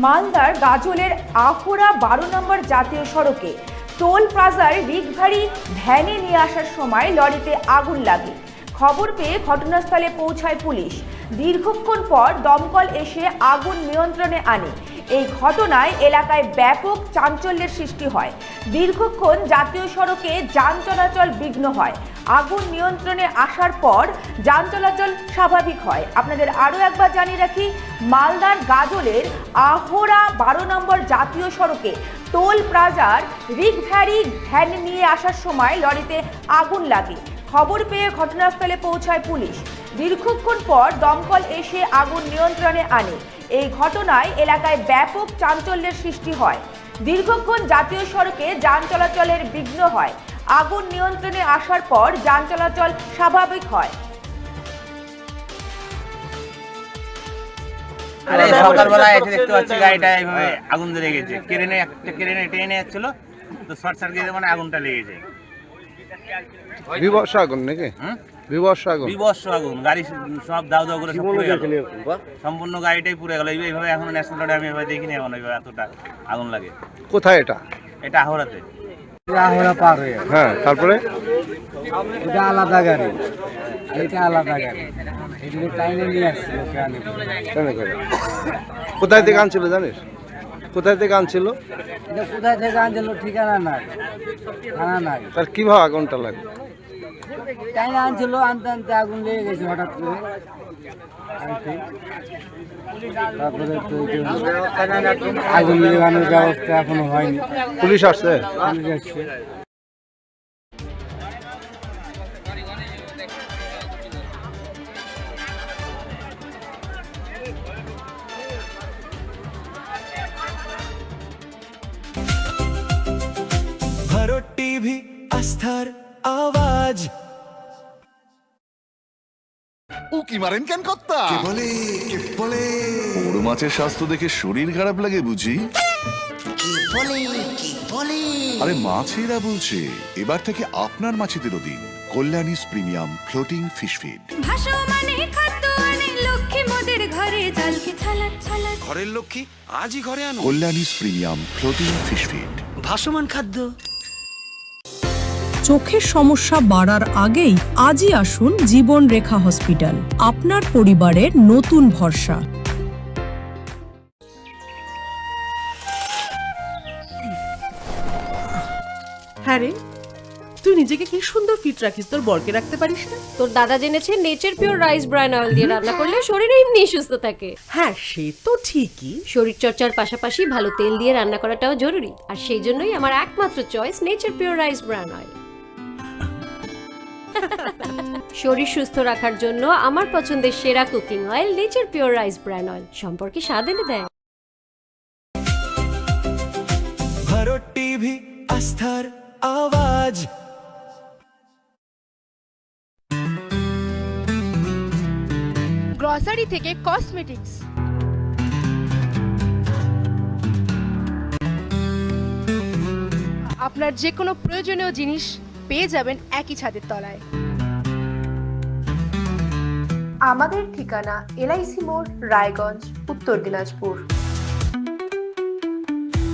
মালদার গাজলের আহরা 12 নম্বর জাতীয় সড়কে টোল প্লাজার রিকভারি ভ্যানে নিয়ে আসার সময় লরিতে আগুন লাগে। খবর পেয়ে ঘটনাস্থলে পৌঁছায় পুলিশ। দীর্ঘক্ষণ পর দমকল এসে আগুন নিয়ন্ত্রণে আনে। এই ঘটনায় এলাকায় ব্যাপক চাঞ্চল্যের সৃষ্টি হয়। দীর্ঘক্ষণ জাতীয় সড়কে যান চলাচল বিঘ্ন হয়। আগুন নিয়ন্ত্রণে আসার পর যান চলাচল স্বাভাবিক হয়। আপনাদের আরও একবার জানিয়ে রাখি, মালদার গাজলের আহরা 12 নম্বর জাতীয় সড়কে টোল প্লাজার রিকভারি ভ্যান নিয়ে আসার সময় লরিতে আগুন লাগে। খবর পেয়ে ঘটনাস্থলে পৌঁছায় পুলিশ। দীর্ঘক্ষণ পর দমকল এসে আগুন নিয়ন্ত্রণে আনে। এই ঘটনায় এলাকায় ব্যাপক চাঞ্চল্যের সৃষ্টি হয়। দীর্ঘক্ষণ জাতীয় সড়কে যান চলাচলের বিঘ্ন হয়। আগুন নিয়ন্ত্রণে আসার পর যান চলাচল স্বাভাবিক হয়। আরে সকালবেলা এসে দেখতে পাচ্ছি গাড়িটা এইভাবে আগুন ধরে গেছে। ক্রেনে টেনে যাচ্ছিল, তো শর্ট সার্কিটে মানে আগুনটা লেগেছে। বিবর্ষ আগুন নাকি? বিবর্ষ আগুন, গাড়ি সব দাও দাও করে সব পুড়ে গেল। সম্পূর্ণ গাড়িটাই পুড়ে গেল। এইভাবে এখন ন্যাশনাল রোডে আমি এভাবে দেখিনি, এখন এইভাবে এতটা আগুন লাগে। কোথায় এটা? এটা আহরাতে। আহরা পার হয়ে গেল। হ্যাঁ, তারপরে এটা আলাদা গাড়ি, এটা আলাদা গাড়ি। এদিকে টাইনে নিয়ে আসছিল প্রাণী। কোথায় থেকে আনছিল জানিস? কোথায় থেকে আনছিল? এটা কোথায় থেকে আনছিল ঠিকানা নাই, জানা নাই। তার কিভাবে আগুনটা লাগে? টাইনে আনছিল, আনতে আনতে আগুন লেগে গেছে হঠাৎ করে। তারপরে তো আগুন লেগানোর ব্যবস্থা এখনো হয়নি। পুলিশ আসছে? পুলিশ আসছে। भरो टीवी आस्थार आवाज উকি মারেন কেন কর্তা? কে বলে বড় মাছের স্বাস্থ্য দেখে শরীর খারাপ লাগে বুঝি? আরে মাছেরা বলছে, এবার থেকে আপনার মাছেদেরও দিন কল্যাণীস প্রিমিয়াম ফ্লোটিং ফিশ ফিড। ঘরের লক্ষ্মী আজই ঘরে আনো কল্যাণীস প্রিমিয়াম ফ্লোটিং ফিশ ফিড। ভাসমান খাদ্য। চোখের সমস্যা বাড়ার আগেই আজই আসুন জীবন রেখা হসপিটাল, আপনার পরিবারের নতুন ভরসা। হ্যাঁ রে, তুই নিজেকে কি সুন্দর ফিট রাখিস, তোর বরকে রাখতে পারিস না? তোর দাদা জেনেছে Nature Pure rice bran oil দিয়ে রান্না করলে শরীর এমনি সুস্থ থাকে। হ্যাঁ, সে তো ঠিকই। শরীর চর্চার পাশাপাশি ভালো তেল দিয়ে রান্না করাটাও জরুরি, আর সেই জন্যই আমার একমাত্র choice nature Pure rice bran oil. শরীর সুস্থ রাখার জন্য আমার পছন্দের সেরা cooking oil nature Pure rice bran oil, সম্পর্কে স্বাদ এনে দেয়। भरो टीवी आस्थार आवाज গ্রসারি থেকে কসমেটিক্স, আপনার যে কোনো প্রয়োজনীয় জিনিস পেয়ে যাবেন একই ছাদের তলায়। আমাদের ঠিকানা LIC মোড়, রায়গঞ্জ, উত্তর দিনাজপুর।